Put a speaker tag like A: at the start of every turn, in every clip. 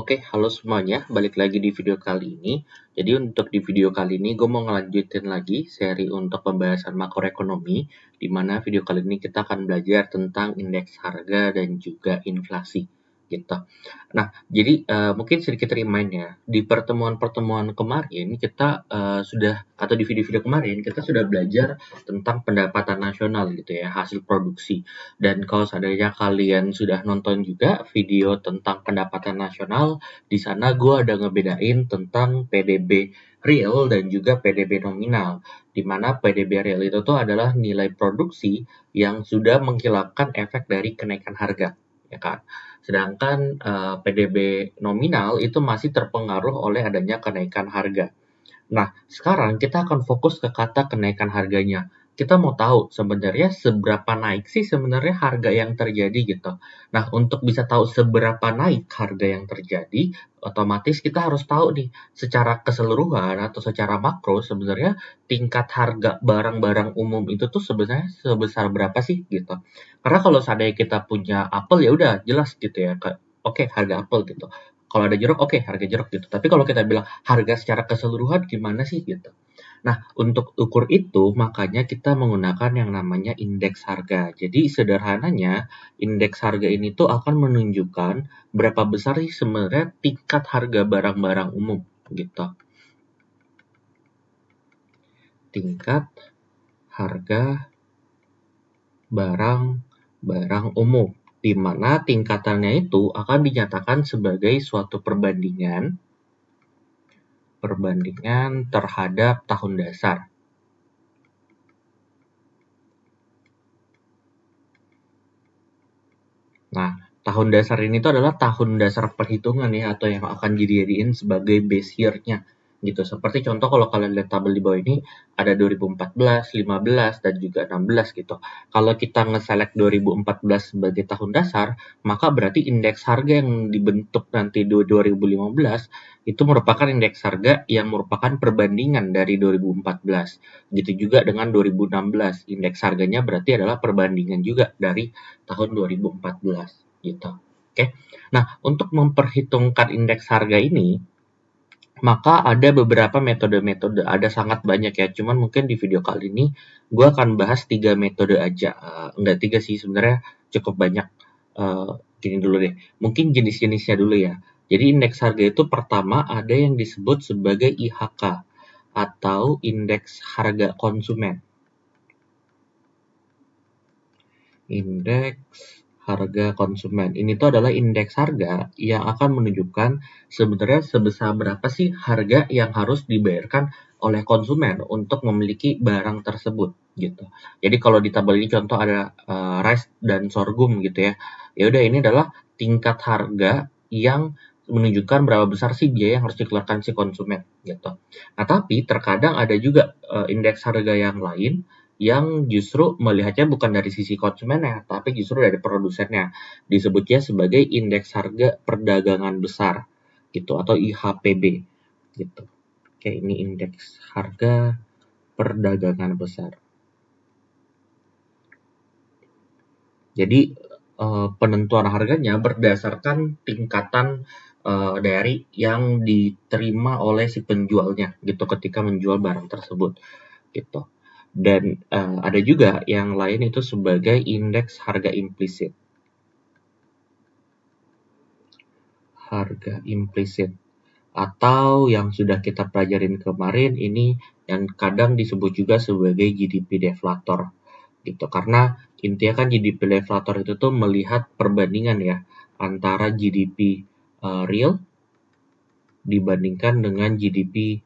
A: Oke, halo semuanya, balik lagi di video kali ini. Jadi untuk di video kali ini gue mau ngelanjutin lagi seri untuk pembahasan makroekonomi, di mana video kali ini kita akan belajar tentang indeks harga dan juga inflasi, gitu. Nah, jadi mungkin sedikit remind ya, di pertemuan-pertemuan kemarin kita atau di video-video kemarin kita sudah belajar tentang pendapatan nasional gitu ya, hasil produksi. Dan kalau seandainya kalian sudah nonton juga video tentang pendapatan nasional, di sana gue ada ngebedain tentang PDB real dan juga PDB nominal. Di mana PDB real itu tuh adalah nilai produksi yang sudah menghilangkan efek dari kenaikan harga, ya kan? Sedangkan PDB nominal itu masih terpengaruh oleh adanya kenaikan harga. Nah, sekarang kita akan fokus ke kata kenaikan harganya. Kita mau tahu sebenarnya seberapa naik sih sebenarnya harga yang terjadi gitu. Nah, untuk bisa tahu seberapa naik harga yang terjadi, otomatis kita harus tahu nih secara keseluruhan atau secara makro sebenarnya tingkat harga barang-barang umum itu tuh sebenarnya sebesar berapa sih gitu. Karena kalau seandainya kita punya apel ya udah jelas gitu ya. Oke, harga apel gitu. Kalau ada jeruk, oke, harga jeruk gitu. Tapi kalau kita bilang harga secara keseluruhan gimana sih gitu. Nah, untuk ukur itu makanya kita menggunakan yang namanya indeks harga. Jadi sederhananya indeks harga ini tuh akan menunjukkan berapa besar sih sebenarnya tingkat harga barang-barang umum gitu. Tingkat harga barang-barang umum, di mana tingkatannya itu akan dinyatakan sebagai suatu perbandingan terhadap tahun dasar. Nah, tahun dasar ini tuh adalah tahun dasar perhitungan ya, atau yang akan dijadiin sebagai base year-nya gitu. Seperti contoh kalau kalian lihat tabel di bawah ini ada 2014, 15, dan juga 16 gitu. Kalau kita nge-select 2014 sebagai tahun dasar, maka berarti indeks harga yang dibentuk nanti di 2015 itu merupakan indeks harga yang merupakan perbandingan dari 2014. Gitu juga dengan 2016, indeks harganya berarti adalah perbandingan juga dari tahun 2014 gitu. Oke. Nah, untuk memperhitungkan indeks harga ini, maka ada beberapa metode-metode, ada sangat banyak ya. Cuman mungkin di video kali ini gue akan bahas 3 metode aja. Enggak 3 sih, sebenarnya cukup banyak. Gini dulu deh. Mungkin jenis-jenisnya dulu ya. Jadi indeks harga itu pertama ada yang disebut sebagai IHK atau indeks harga konsumen. Indeks harga konsumen. Ini tuh adalah indeks harga yang akan menunjukkan sebenarnya sebesar berapa sih harga yang harus dibayarkan oleh konsumen untuk memiliki barang tersebut gitu. Jadi kalau di tabel ini contoh ada rice dan sorghum gitu ya. Ya udah ini adalah tingkat harga yang menunjukkan berapa besar sih biaya yang harus dikeluarkan si konsumen gitu. Nah, tapi terkadang ada juga indeks harga yang lain yang justru melihatnya bukan dari sisi konsumennya, tapi justru dari produsennya. Disebutnya sebagai indeks harga perdagangan besar, gitu, atau IHPB, gitu. Oke, ini indeks harga perdagangan besar. Jadi penentuan harganya berdasarkan tingkatan dari yang diterima oleh si penjualnya, gitu, ketika menjual barang tersebut, gitu. Dan ada juga yang lain itu sebagai indeks harga implisit. Harga implisit. Atau yang sudah kita pelajarin kemarin ini yang kadang disebut juga sebagai GDP deflator. Gitu. Karena intinya kan GDP deflator itu tuh melihat perbandingan ya antara GDP real dibandingkan dengan GDP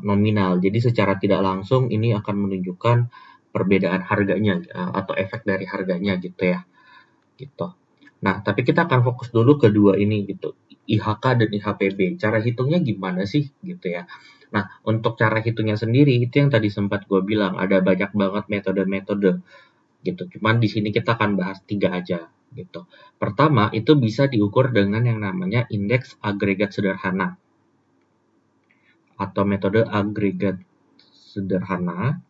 A: nominal. Jadi secara tidak langsung ini akan menunjukkan perbedaan harganya atau efek dari harganya gitu ya. Gitu. Nah, tapi kita akan fokus dulu kedua ini gitu. IHK dan IHPB. Cara hitungnya gimana sih gitu ya. Nah, untuk cara hitungnya sendiri itu yang tadi sempat gue bilang ada banyak banget metode-metode gitu. Cuman di sini kita akan bahas 3 aja gitu. Pertama, itu bisa diukur dengan yang namanya indeks agregat sederhana atau metode agregat sederhana.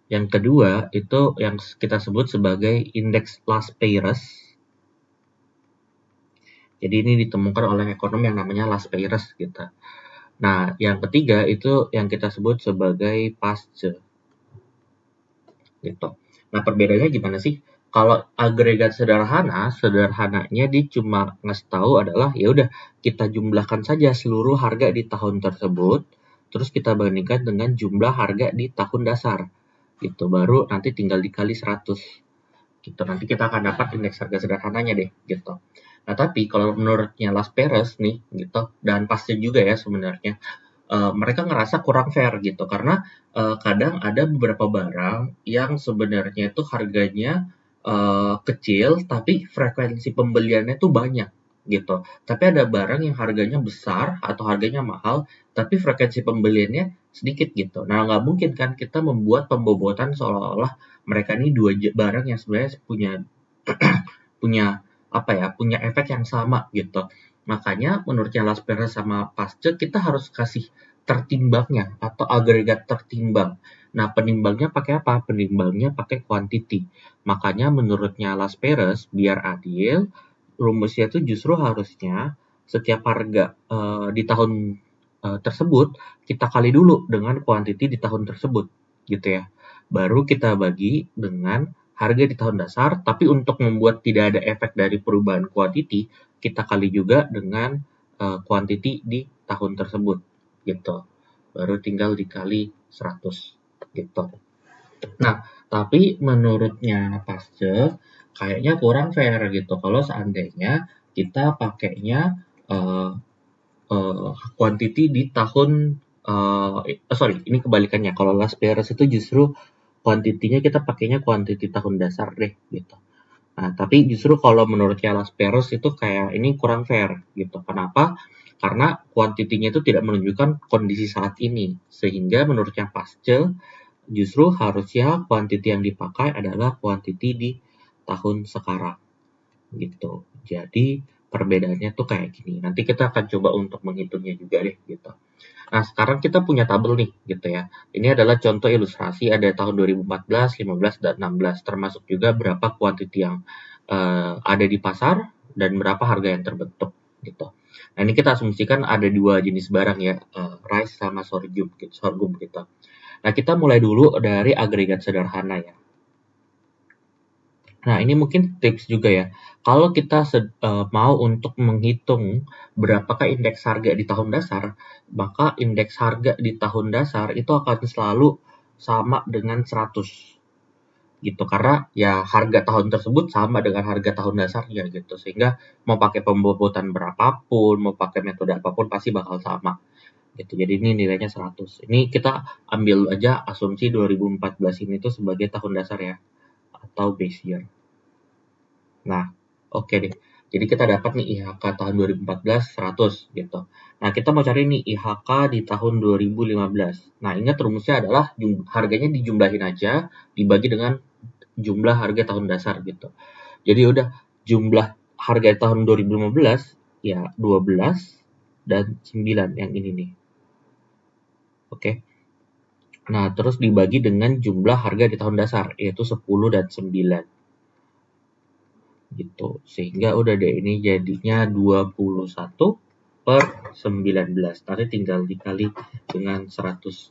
A: Yang kedua itu yang kita sebut sebagai indeks last payers. Jadi ini ditemukan oleh ekonom yang namanya Las-Peyres gitu. Nah, yang ketiga itu yang kita sebut sebagai Pasteur gitu. Nah, perbedaannya gimana sih? Kalau agregat sederhananya dia cuma ngasih tahu adalah ya udah kita jumlahkan saja seluruh harga di tahun tersebut, terus kita bandingkan dengan jumlah harga di tahun dasar. Gitu, baru nanti tinggal dikali 100. Gitu. Nanti kita akan dapat indeks harga sederhananya deh, gitu. Nah, tapi kalau menurutnya Las Perez nih, gitu, dan pasti juga ya sebenarnya, mereka ngerasa kurang fair gitu karena kadang ada beberapa barang yang sebenarnya itu harganya kecil tapi frekuensi pembeliannya tuh banyak gitu. Tapi ada barang yang harganya besar atau harganya mahal tapi frekuensi pembeliannya sedikit gitu. Nah, nggak mungkin kan kita membuat pembobotan seolah-olah mereka ini dua barang yang sebenarnya punya punya punya efek yang sama gitu. Makanya menurutnya Las Perez sama Pasteur kita harus kasih tertimbangnya atau agregat tertimbang. Nah, penimbangnya pakai apa? Penimbangnya pakai quantity. Makanya menurutnya Las Perez biar adil, rumusnya itu justru harusnya setiap harga di tahun tersebut kita kali dulu dengan quantity di tahun tersebut gitu ya. Baru kita bagi dengan harga di tahun dasar, tapi untuk membuat tidak ada efek dari perubahan quantity, kita kali juga dengan quantity di tahun tersebut, gitu. Baru tinggal dikali 100, gitu. Nah, tapi menurutnya Pasteur, kayaknya kurang fair gitu. Kalau seandainya kita pakainya quantity di tahun, ini kebalikannya. Kalau Las Perez itu justru quantity-nya kita pakainya quantity tahun dasar deh, gitu. Nah, tapi justru kalau menurutnya Las Perez itu kayak ini kurang fair gitu. Kenapa? Karena kuantitinya itu tidak menunjukkan kondisi saat ini. Sehingga menurutnya Pasteur justru harusnya kuantiti yang dipakai adalah kuantiti di tahun sekarang gitu. Jadi perbedaannya tuh kayak gini. Nanti kita akan coba untuk menghitungnya juga deh gitu. Nah, sekarang kita punya tabel nih, gitu ya. Ini adalah contoh ilustrasi ada tahun 2014, 15, dan 16, termasuk juga berapa kuantiti yang ada di pasar dan berapa harga yang terbentuk, gitu. Nah, ini kita asumsikan ada dua jenis barang ya, rice sama sorghum gitu. Nah, kita mulai dulu dari agregat sederhana ya. Nah, ini mungkin tips juga ya. Kalau kita mau untuk menghitung berapakah indeks harga di tahun dasar, maka indeks harga di tahun dasar itu akan selalu sama dengan 100 gitu. Karena ya harga tahun tersebut sama dengan harga tahun dasarnya gitu. Sehingga mau pakai pembobotan berapapun, mau pakai metode apapun pasti bakal sama gitu. Jadi ini nilainya 100. Ini kita ambil aja asumsi 2014 ini tuh sebagai tahun dasar ya atau base year. Nah, oke deh. Jadi kita dapat nih IHK tahun 2014 100 gitu. Nah, kita mau cari nih IHK di tahun 2015. Nah, ingat rumusnya adalah harganya dijumlahin aja dibagi dengan jumlah harga tahun dasar gitu. Jadi udah jumlah harga tahun 2015 ya 12 dan 9 yang ini nih. Oke. Nah, terus dibagi dengan jumlah harga di tahun dasar yaitu 10 dan 9. Gitu. Sehingga udah deh ini jadinya 21 per 19. Nanti tinggal dikali dengan 100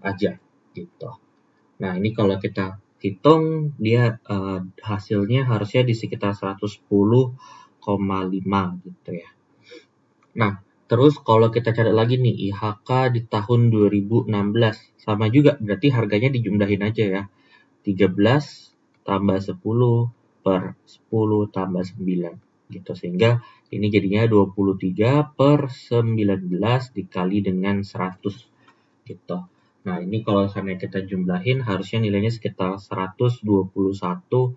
A: aja gitu. Nah, ini kalau kita hitung dia hasilnya harusnya di sekitar 110,5 gitu ya. Nah, terus kalau kita cari lagi nih IHK di tahun 2016 sama juga berarti harganya dijumlahin aja ya. 13 tambah 10 per 10 tambah 9 gitu. Sehingga ini jadinya 23 per 19 dikali dengan 100 gitu. Nah, ini kalau misalnya kita jumlahin harusnya nilainya sekitar 121,1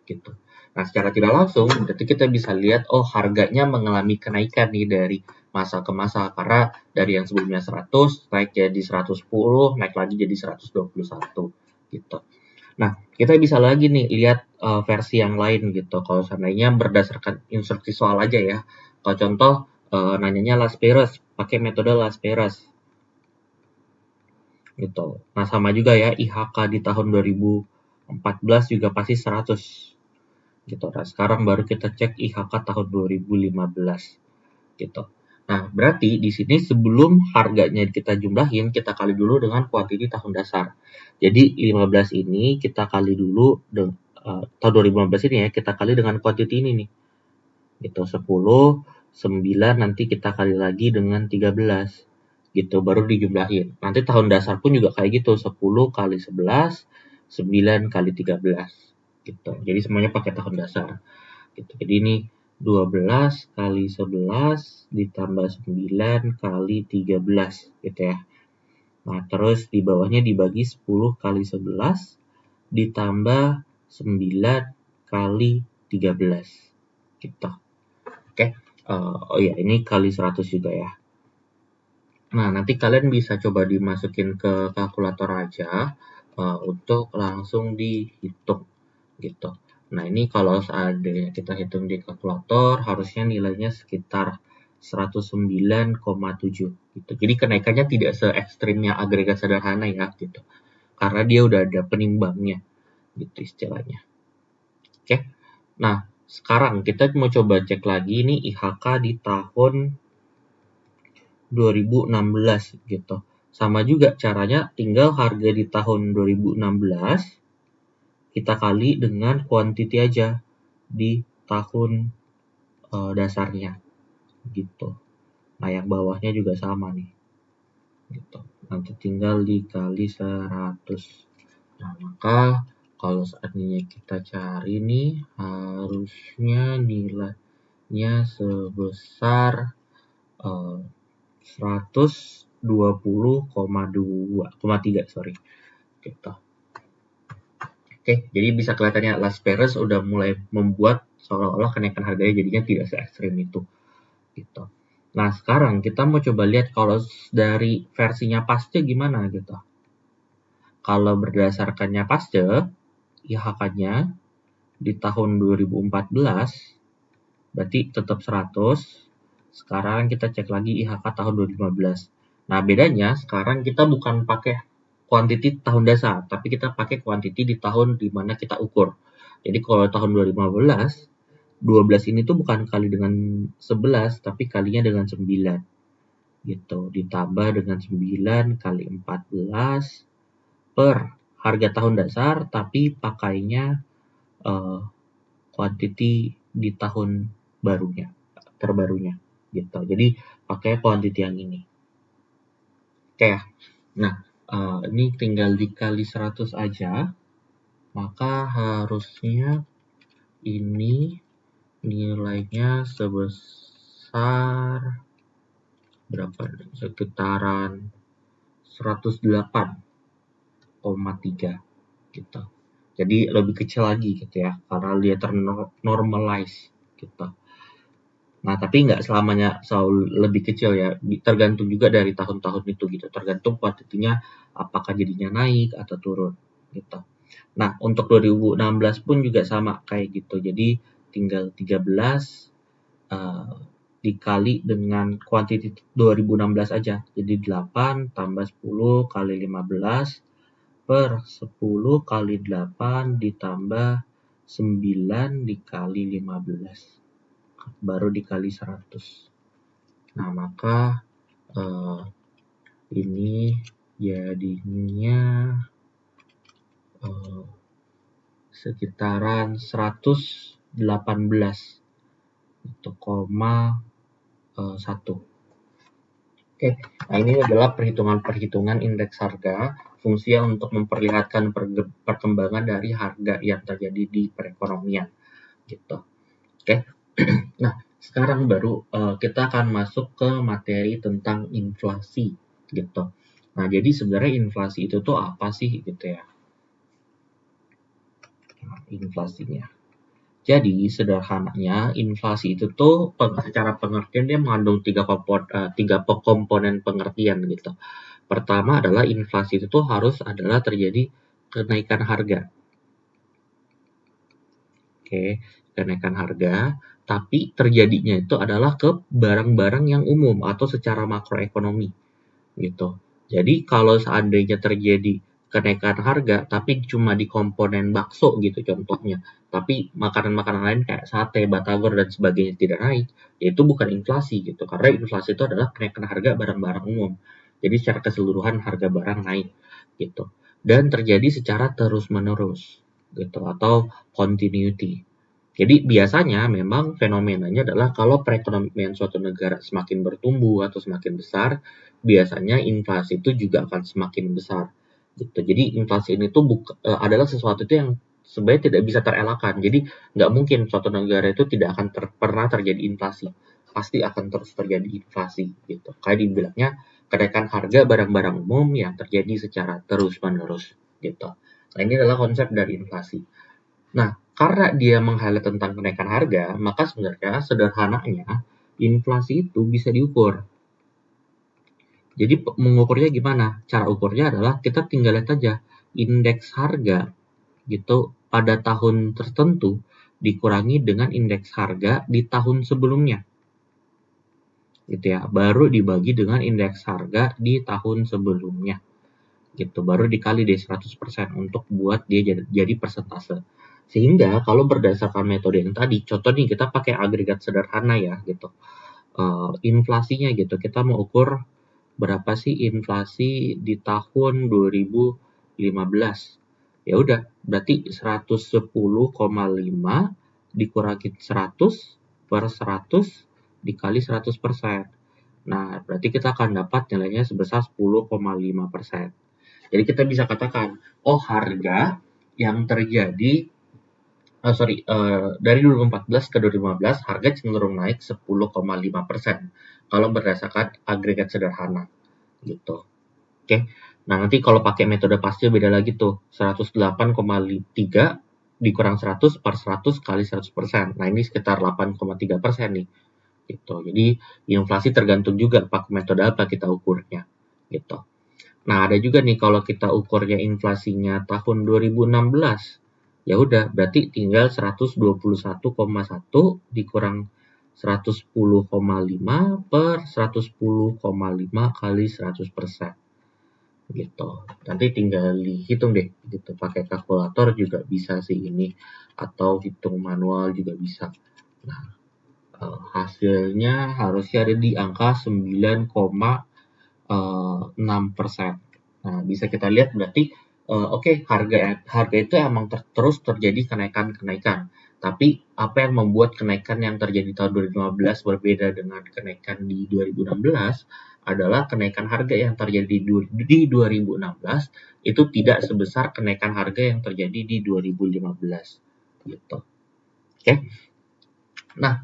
A: gitu. Nah, secara tidak langsung berarti kita bisa lihat harganya mengalami kenaikan nih dari masa ke masa karena dari yang sebelumnya 100 naik jadi 110, naik lagi jadi 121 gitu. Nah, kita bisa lagi nih lihat versi yang lain gitu. Kalau seandainya berdasarkan instruksi soal aja ya. Kalau contoh nanyanya Las Perez, pakai metode Las Perez. Gitu. Nah, sama juga ya IHK di tahun 2014 juga pasti 100. gitu. Nah, sekarang baru kita cek IHK tahun 2015 gitu. Nah, berarti di sini sebelum harganya kita jumlahin, kita kali dulu dengan kuantiti tahun dasar. Jadi 15 ini kita kali dulu tahun 2015 ini ya, kita kali dengan kuantiti ini nih. Gitu, 10, 9 nanti kita kali lagi dengan 13. Gitu, baru dijumlahin. Nanti tahun dasar pun juga kayak gitu, 10 kali 11, 9 kali 13. Gitu. Jadi semuanya pakai tahun dasar. Gitu. Jadi ini 12 kali 11 ditambah 9 kali 13 gitu ya. Nah, terus di bawahnya dibagi 10 kali 11 ditambah 9 kali 13 gitu. Oke. Oh ya, ini kali 100 juga ya. Nah, nanti kalian bisa coba dimasukin ke kalkulator aja untuk langsung dihitung gitu. Nah, ini kalau seandainya kita hitung di kalkulator, harusnya nilainya sekitar 109,7 gitu. Jadi kenaikannya tidak se ekstrimnya agregat sederhana ya gitu. Karena dia udah ada penimbangnya gitu istilahnya. Oke. Nah, sekarang kita mau coba cek lagi nih IHK di tahun 2016 gitu. Sama juga caranya, tinggal harga di tahun 2016 kita kali dengan kuantiti aja di tahun dasarnya gitu. Nah, yang bawahnya juga sama nih gitu. Nanti tinggal dikali 100. Nah, maka kalau seandainya kita cari nih, harusnya nilainya sebesar 120,3 sorry gitu. Oke, jadi bisa kelihatannya Las Perez udah mulai membuat seolah-olah kenaikan harganya jadinya tidak se ekstrim itu gitu. Nah, sekarang kita mau coba lihat kalau dari versinya Paste gimana gitu. Kalau berdasarkannya Paste, IHK-nya di tahun 2014 berarti tetap 100. Sekarang kita cek lagi IHK tahun 2015. Nah, bedanya sekarang kita bukan pakai kuantiti tahun dasar, tapi kita pakai kuantiti di tahun di mana kita ukur. Jadi kalau tahun 2015, 12 ini tuh bukan kali dengan 11, tapi kalinya dengan 9. Gitu, ditambah dengan 9 kali 14 per harga tahun dasar, tapi pakainya kuantiti di tahun terbarunya. Gitu. Jadi pakai kuantiti yang ini. Oke ya. Nah, ini tinggal dikali 100 aja, maka harusnya ini nilainya sebesar berapa? Sekitaran 108,3 gitu. Jadi lebih kecil lagi gitu ya, karena dia ternormalize gitu. Nah, tapi nggak selamanya selalu lebih kecil ya, tergantung juga dari tahun-tahun itu gitu, tergantung kuantitinya apakah jadinya naik atau turun gitu. Nah, untuk 2016 pun juga sama kayak gitu, jadi tinggal 13 dikali dengan kuantiti 2016 aja, jadi 8 tambah 10 kali 15 per 10 kali 8 ditambah 9 dikali 15. Baru dikali 100. Nah, maka ini jadinya sekitaran 118,1. Oke, nah ini adalah perhitungan-perhitungan indeks harga, fungsi untuk memperlihatkan perkembangan dari harga yang terjadi di perekonomian gitu. Oke. Nah, sekarang baru kita akan masuk ke materi tentang inflasi gitu. Nah, jadi sebenarnya inflasi itu tuh apa sih gitu ya? Nah, inflasinya. Jadi sederhananya inflasi itu tuh secara pengertian dia mengandung tiga komponen pengertian gitu. Pertama adalah inflasi itu tuh harus adalah terjadi kenaikan harga. Oke, kenaikan harga, tapi terjadinya itu adalah ke barang-barang yang umum atau secara makroekonomi gitu. Jadi kalau seandainya terjadi kenaikan harga tapi cuma di komponen bakso gitu contohnya, tapi makanan-makanan lain kayak sate, batagor dan sebagainya tidak naik, yaitu bukan inflasi gitu. Karena inflasi itu adalah kenaikan harga barang-barang umum. Jadi secara keseluruhan harga barang naik gitu. Dan terjadi secara terus-menerus gitu atau continuity. Jadi biasanya memang fenomenanya adalah kalau perekonomian suatu negara semakin bertumbuh atau semakin besar, biasanya inflasi itu juga akan semakin besar gitu. Jadi inflasi ini tuh adalah sesuatu itu yang sebenarnya tidak bisa terelakkan. Jadi nggak mungkin suatu negara itu tidak akan pernah terjadi inflasi. Pasti akan terus terjadi inflasi gitu. Kayak dibilangnya kenaikan harga barang-barang umum yang terjadi secara terus-menerus gitu. Nah, ini adalah konsep dari inflasi. Nah, karena dia meng-highlight tentang kenaikan harga, maka sebenarnya sederhananya inflasi itu bisa diukur. Jadi mengukurnya gimana? Cara ukurnya adalah kita tinggal lihat aja indeks harga gitu pada tahun tertentu dikurangi dengan indeks harga di tahun sebelumnya. Gitu ya. Baru dibagi dengan indeks harga di tahun sebelumnya. Gitu. Baru dikali deh 100% untuk buat dia jadi persentase. Sehingga kalau berdasarkan metode yang tadi, contoh nih kita pakai agregat sederhana ya gitu. Inflasinya gitu, kita mau ukur berapa sih inflasi di tahun 2015. Ya udah, berarti 110,5 dikurangi 100 per 100 dikali 100%. Nah, berarti kita akan dapat nilainya sebesar 10,5%. Jadi kita bisa katakan, oh harga yang terjadi dari 2014 ke 2015 harga cenderung naik 10,5% kalau berdasarkan agregat sederhana gitu. Oke. Nah, nanti kalau pakai metode pasti beda lagi tuh. 108,3 dikurang 100 per 100 kali 100%. Nah, ini sekitar 8,3% nih. Gitu. Jadi inflasi tergantung juga pakai metode apa kita ukurnya. Gitu. Nah, ada juga nih kalau kita ukurnya inflasinya tahun 2016. Ya udah, berarti tinggal 121,1 dikurang 110,5 per 110,5 kali 100%. Gitu. Nanti tinggal dihitung deh gitu. Pakai kalkulator juga bisa sih ini atau hitung manual juga bisa. Nah, hasilnya harusnya ada di angka 9,6%. Nah, bisa kita lihat berarti oke, harga itu emang terus terjadi kenaikan-kenaikan. Tapi apa yang membuat kenaikan yang terjadi tahun 2015 berbeda dengan kenaikan di 2016 adalah kenaikan harga yang terjadi di 2016 itu tidak sebesar kenaikan harga yang terjadi di 2015 gitu. Oke. Nah,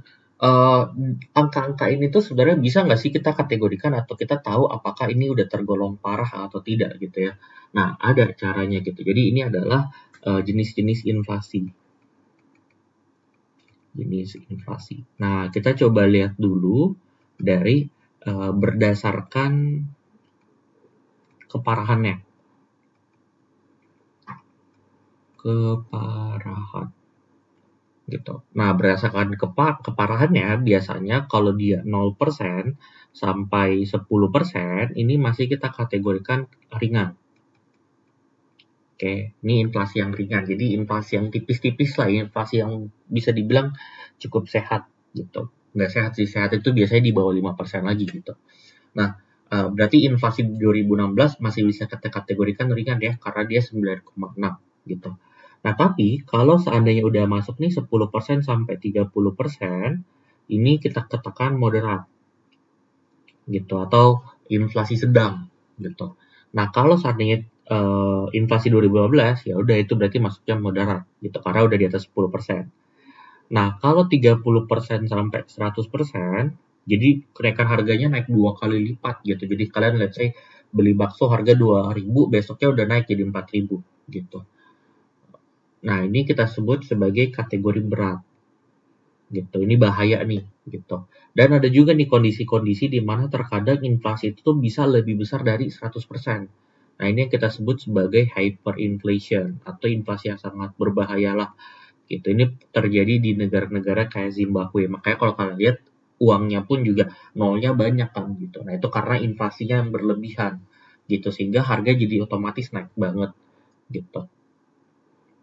A: angka-angka ini tuh sebenarnya bisa nggak sih kita kategorikan atau kita tahu apakah ini udah tergolong parah atau tidak gitu ya. Nah, ada caranya gitu. Jadi ini adalah jenis-jenis inflasi. Jenis inflasi. Nah, kita coba lihat dulu dari berdasarkan keparahannya. Keparahan. Gitu. Nah, berdasarkan keparahannya biasanya kalau dia 0% sampai 10% ini masih kita kategorikan ringan. Oke, ini inflasi yang ringan. Jadi inflasi yang tipis-tipis lah, inflasi yang bisa dibilang cukup sehat gitu. Nggak sehat sih, sehat itu biasanya di bawah 5% lagi gitu. Nah, berarti inflasi 2016 masih bisa kita kategorikan ringan ya, karena dia 9,6 gitu. Nah, tapi kalau seandainya udah masuk nih 10% sampai 30%, ini kita katakan moderat gitu atau inflasi sedang gitu. Nah, kalau seandainya inflasi 2015 ya udah itu berarti masuknya moderat gitu karena udah di atas 10%. Nah, kalau 30% sampai 100%, jadi kenaikan harganya naik 2 kali lipat gitu. Jadi kalian let's say beli bakso harga 2.000, besoknya udah naik jadi 4.000 gitu. Nah, ini kita sebut sebagai kategori berat. Gitu. Ini bahaya nih gitu. Dan ada juga nih kondisi-kondisi di mana terkadang inflasi itu tuh bisa lebih besar dari 100%. Nah, ini yang kita sebut sebagai hyperinflation atau inflasi yang sangat berbahaya lah. Gitu. Ini terjadi di negara-negara kayak Zimbabwe. Makanya kalau kalian lihat uangnya pun juga nolnya banyak kan gitu. Nah, itu karena inflasinya yang berlebihan gitu sehingga harga jadi otomatis naik banget gitu.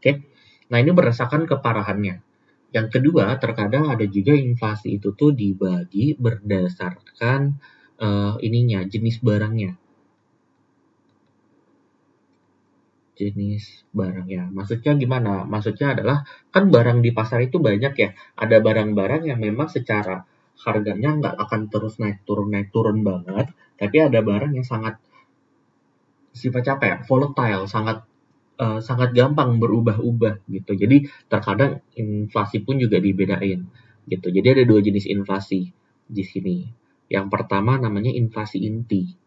A: Oke. Nah, ini berdasarkan keparahannya. Yang kedua, terkadang ada juga inflasi itu tuh dibagi berdasarkan jenis barangnya. Jenis barangnya. Maksudnya gimana? Maksudnya adalah kan barang di pasar itu banyak ya. Ada barang-barang yang memang secara harganya nggak akan terus naik turun banget. Tapi ada barang yang sangat sifatnya apa ya? Volatile, sangat gampang berubah-ubah gitu. Jadi terkadang inflasi pun juga dibedain gitu. Jadi ada dua jenis inflasi di sini. Yang pertama namanya inflasi inti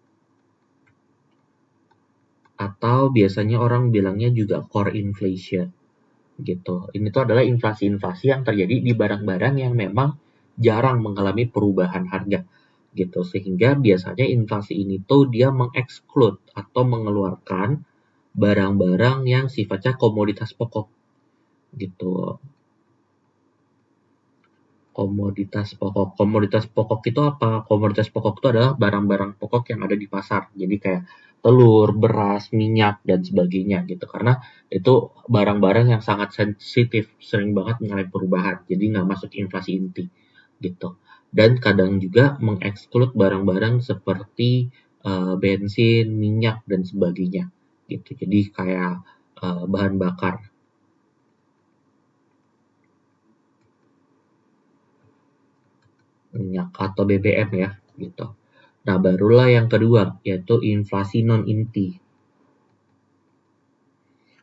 A: atau biasanya orang bilangnya juga core inflation gitu. Ini tuh adalah inflasi-inflasi yang terjadi di barang-barang yang memang jarang mengalami perubahan harga gitu. Sehingga biasanya inflasi ini tuh dia mengeksklud atau mengeluarkan barang-barang yang sifatnya komoditas pokok gitu. Komoditas pokok itu apa? Komoditas pokok itu adalah barang-barang pokok yang ada di pasar. Jadi kayak telur, beras, minyak, dan sebagainya gitu. Karena itu barang-barang yang sangat sensitif, sering banget mengalami perubahan. Jadi nggak masuk inflasi inti gitu. Dan kadang juga mengeksklud barang-barang seperti bensin, minyak, dan sebagainya gitu. Jadi kayak bahan bakar. Minyak atau BBM ya gitu. Nah, barulah yang kedua yaitu inflasi non inti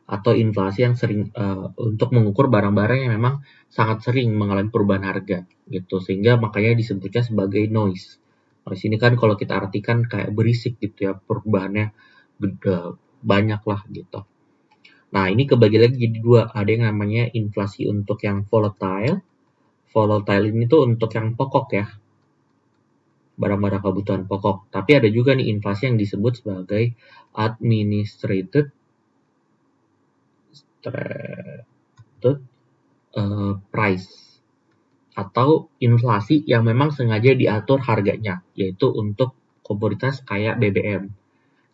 A: atau inflasi yang sering untuk mengukur barang-barang yang memang sangat sering mengalami perubahan harga gitu sehingga makanya disebutnya sebagai noise. Noise ini kan kalau kita artikan kayak berisik gitu ya perubahannya banyak lah gitu. Nah, ini kebagi lagi jadi dua. Ada yang namanya inflasi untuk yang volatile. Volatile ini tuh untuk yang pokok ya, barang-barang kebutuhan pokok. Tapi ada juga nih inflasi yang disebut sebagai administrated price atau inflasi yang memang sengaja diatur harganya, yaitu untuk komoditas kayak BBM.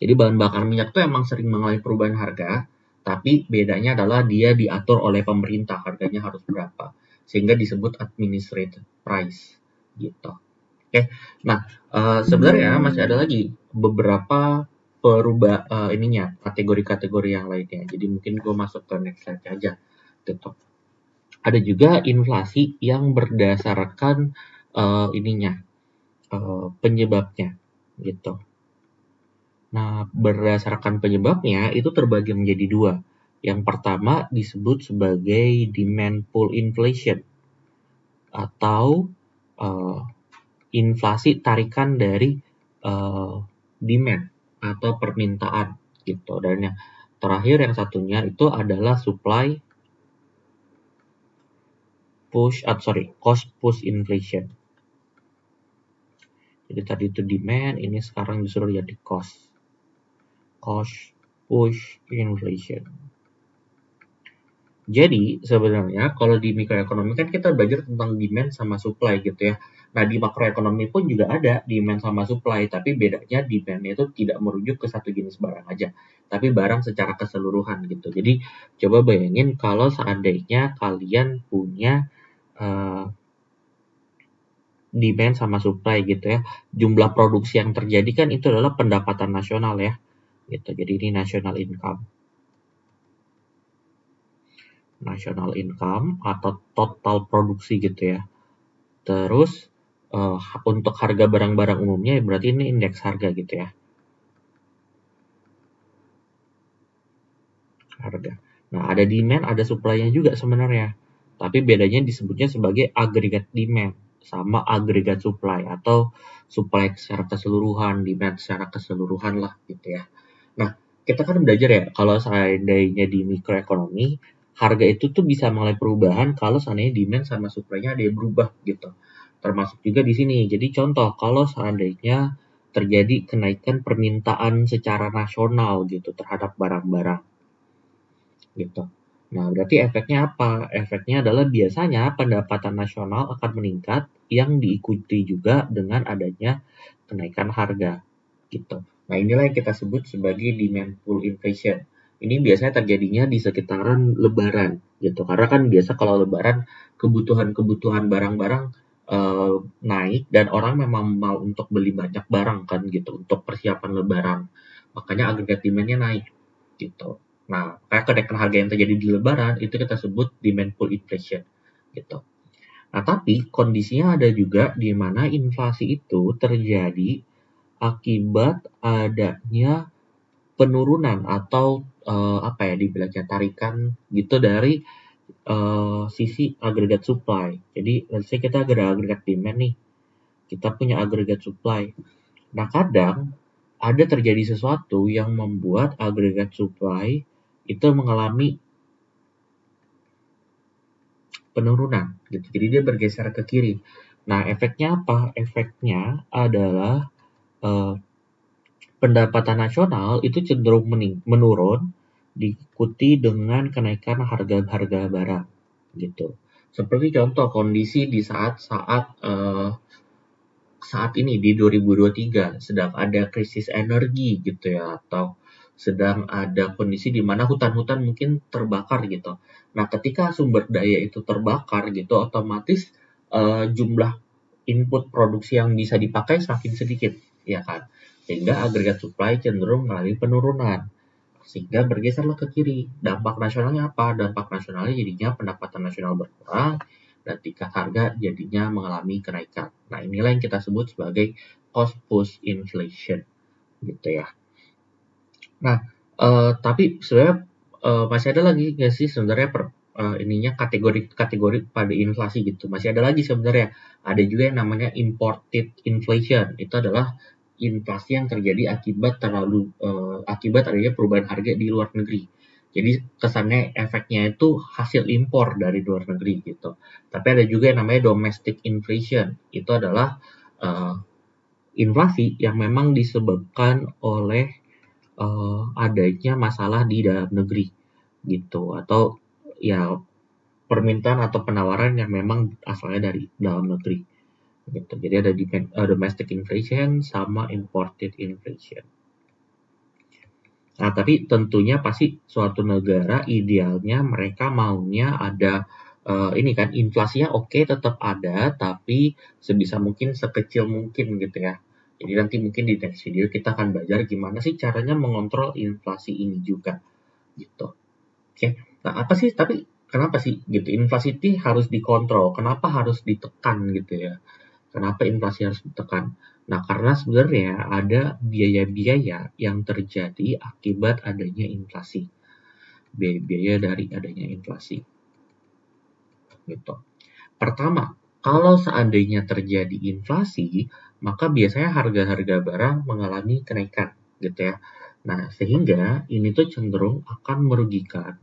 A: Jadi bahan bakar minyak tuh emang sering mengalami perubahan harga, tapi bedanya adalah dia diatur oleh pemerintah harganya harus berapa, sehingga disebut administrated price gitu. Oke, nah sebenarnya masih ada lagi beberapa kategori-kategori yang lainnya. Jadi mungkin gue masuk ke next slide aja. Gitu. Ada juga inflasi yang berdasarkan penyebabnya, gitu. Nah, berdasarkan penyebabnya itu terbagi menjadi dua. Yang pertama disebut sebagai demand pull inflation atau inflasi tarikan dari demand atau permintaan gitu. Dan yang terakhir yang satunya itu adalah cost push inflation. Jadi tadi itu demand, ini sekarang disuruh jadi cost push inflation. Jadi sebenarnya kalau di mikroekonomi kan kita belajar tentang demand sama supply gitu ya. Nah di makroekonomi pun juga ada demand sama supply, tapi bedanya demand itu tidak merujuk ke satu jenis barang aja, tapi barang secara keseluruhan gitu. Jadi coba bayangin kalau seandainya kalian punya demand sama supply gitu ya, jumlah produksi yang terjadi kan itu adalah pendapatan nasional ya, gitu. Jadi ini national income atau total produksi gitu ya. Terus untuk harga barang-barang umumnya berarti ini indeks harga gitu ya. Harga. Nah, ada demand, ada supply-nya juga sebenarnya. Tapi bedanya disebutnya sebagai aggregate demand sama aggregate supply atau supply secara keseluruhan, demand secara keseluruhan lah gitu ya. Nah, kita kan belajar ya kalau seandainya di mikroekonomi harga itu tuh bisa mengalami perubahan kalau seandainya demand sama supply-nya ada yang berubah gitu. Termasuk juga di sini. Jadi contoh kalau seandainya terjadi kenaikan permintaan secara nasional gitu terhadap barang-barang gitu. Nah, berarti efeknya apa? Efeknya adalah biasanya pendapatan nasional akan meningkat yang diikuti juga dengan adanya kenaikan harga gitu. Nah, inilah yang kita sebut sebagai demand pull inflation. Ini biasanya terjadinya di sekitaran Lebaran gitu. Karena kan biasa kalau Lebaran kebutuhan-kebutuhan barang-barang naik dan orang memang mau untuk beli banyak barang kan gitu untuk persiapan Lebaran. Makanya agregat demand-nya naik gitu. Nah, kayak kenaikan harga yang terjadi di Lebaran itu kita sebut demand pull inflation gitu. Nah, tapi kondisinya ada juga di mana inflasi itu terjadi akibat adanya penurunan atau apa ya dibilangnya tarikan gitu dari sisi agregat supply. Jadi, let's say kita ada agregat demand nih, kita punya agregat supply. Nah, kadang ada terjadi sesuatu yang membuat agregat supply itu mengalami penurunan gitu. Jadi dia bergeser ke kiri. Nah, efeknya apa? Efeknya adalah eh, pendapatan nasional itu cenderung menurun diikuti dengan kenaikan harga-harga barang gitu. Seperti contoh kondisi di saat ini di 2023 sedang ada krisis energi gitu ya, atau sedang ada kondisi di mana hutan-hutan mungkin terbakar gitu. Nah, ketika sumber daya itu terbakar gitu, otomatis jumlah input produksi yang bisa dipakai semakin sedikit, ya kan? Sehingga agregat supply cenderung mengalami penurunan. Sehingga bergeserlah ke kiri. Dampak nasionalnya apa? Dampak nasionalnya jadinya pendapatan nasional berkurang dan tingkat harga jadinya mengalami kenaikan. Nah, inilah yang kita sebut sebagai cost push inflation gitu ya. Nah, tapi sebenarnya masih ada lagi nggak sih sebenarnya ininya kategori-kategori pada inflasi gitu. Masih ada lagi sebenarnya. Ada juga yang namanya imported inflation. Itu adalah inflasi yang terjadi akibat adanya perubahan harga di luar negeri. Jadi kesannya efeknya itu hasil impor dari luar negeri gitu. Tapi ada juga yang namanya domestic inflation. Itu adalah uh, inflasi yang memang disebabkan oleh adanya masalah di dalam negeri gitu, atau ya permintaan atau penawaran yang memang asalnya dari dalam negeri gitu. Jadi ada domestic inflation sama imported inflation. Nah, tapi tentunya pasti suatu negara idealnya mereka maunya ada ini kan inflasinya oke tetap ada, tapi sebisa mungkin sekecil mungkin gitu ya. Jadi nanti mungkin di next video kita akan belajar gimana sih caranya mengontrol inflasi ini juga gitu. Oke. Nah, apa sih tapi kenapa sih gitu inflasi itu harus dikontrol? Kenapa harus ditekan gitu ya? Kenapa inflasi harus ditekan? Nah, karena sebenarnya ada biaya-biaya yang terjadi akibat adanya inflasi. Biaya-biaya dari adanya inflasi. Gitu. Pertama, kalau seandainya terjadi inflasi, maka biasanya harga-harga barang mengalami kenaikan, gitu ya. Nah, sehingga ini tuh cenderung akan merugikan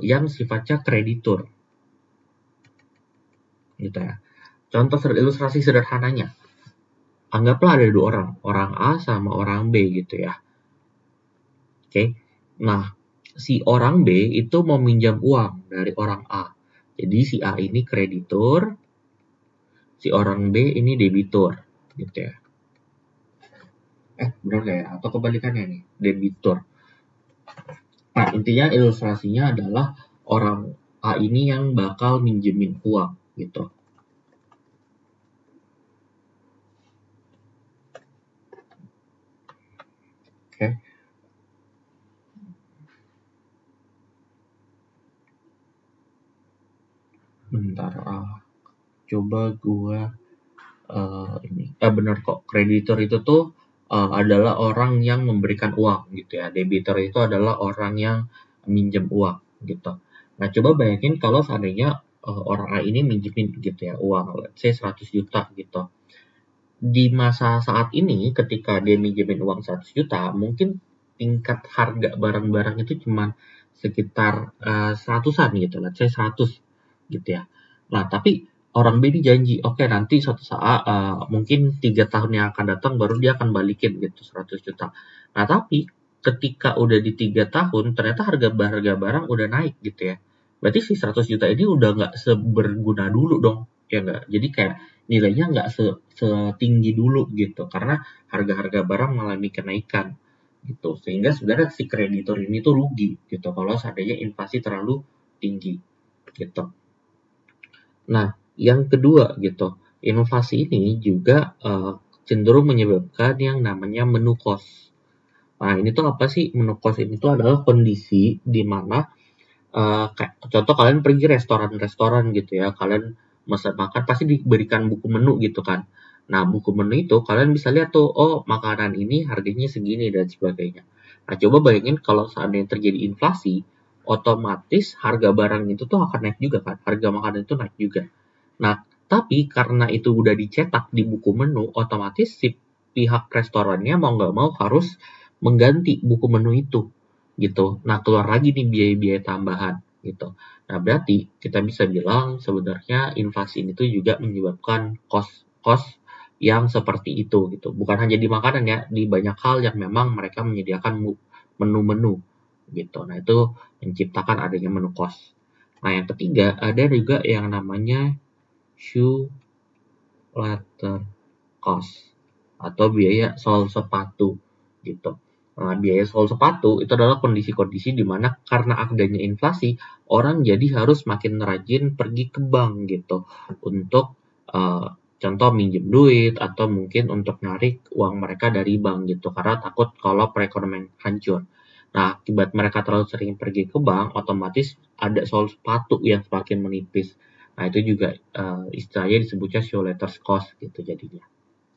A: yang sifatnya kreditur, gitu ya. Contoh ilustrasi sederhananya, anggaplah ada dua orang, orang A sama orang B gitu ya. Oke. Nah, si orang B itu mau minjam uang dari orang A. Jadi si A ini kreditur, si orang B ini debitur gitu ya. Benar nggak ya? Atau kebalikannya nih, debitur. Nah, intinya ilustrasinya adalah orang A ini yang bakal minjemin uang gitu. Oke. Bentar, coba gua ini. Benar kok, kreditur itu tuh adalah orang yang memberikan uang gitu ya. Debitur itu adalah orang yang minjem uang gitu. Nah, coba bayangin kalau seandainya orang A ini minjemin gitu ya uang, let's say 100 juta gitu. Di masa saat ini ketika dia minjemin uang 100 juta, mungkin tingkat harga barang-barang itu cuma sekitar seratusan gitu, let's say 100 gitu ya. Nah, tapi orang B ini janji, oke nanti suatu saat mungkin 3 tahun yang akan datang baru dia akan balikin gitu 100 juta. Nah, tapi ketika udah di 3 tahun ternyata harga barang udah naik gitu ya. Berarti si 100 juta ini udah nggak seberguna dulu dong, ya nggak? Jadi kayak nilainya nggak setinggi dulu gitu karena harga-harga barang mengalami kenaikan gitu. Sehingga sebenarnya si kreditor ini tuh rugi gitu kalau seandainya inflasi terlalu tinggi gitu. Nah, yang kedua gitu, inflasi ini juga cenderung menyebabkan yang namanya menu kos. Nah, ini tuh apa sih menu kos ini tuh adalah kondisi di mana kayak contoh kalian pergi restoran-restoran gitu ya, kalian mesen makan pasti diberikan buku menu gitu kan. Nah, buku menu itu kalian bisa lihat tuh, oh makanan ini harganya segini dan sebagainya. Nah, coba bayangin kalau seandainya terjadi inflasi, otomatis harga barang itu tuh akan naik juga kan, harga makanan itu naik juga. Nah, tapi karena itu udah dicetak di buku menu, otomatis si pihak restorannya mau nggak mau harus mengganti buku menu itu gitu. Nah, keluar lagi nih biaya-biaya tambahan gitu. Nah, berarti kita bisa bilang sebenarnya inflasi ini tuh juga menyebabkan kos-kos yang seperti itu gitu. Bukan hanya di makanan ya, di banyak hal yang memang mereka menyediakan menu-menu gitu. Nah, itu menciptakan adanya menu kos. Nah, yang ketiga ada juga yang namanya shoe leather cost atau biaya sol sepatu gitu. Nah, biaya sol sepatu itu adalah kondisi-kondisi di mana karena adanya inflasi, orang jadi harus makin rajin pergi ke bank gitu untuk contoh minjem duit atau mungkin untuk narik uang mereka dari bank gitu karena takut kalau perekonomian hancur. Nah, akibat mereka terlalu sering pergi ke bank, otomatis ada sol sepatu yang semakin menipis. Nah, itu juga istilahnya disebutnya shoe letters cost gitu jadinya.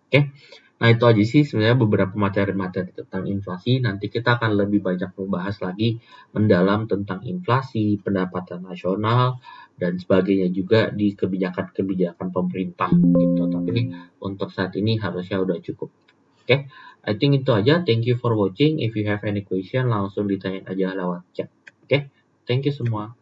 A: Oke, nah itu aja sih sebenarnya beberapa materi-materi tentang inflasi. Nanti kita akan lebih banyak membahas lagi mendalam tentang inflasi, pendapatan nasional, dan sebagainya juga di kebijakan-kebijakan pemerintah gitu. Tapi untuk saat ini harusnya udah cukup. Oke, I think itu aja. Thank you for watching. If you have any question, langsung ditanyain aja lewat chat. Oke, thank you semua.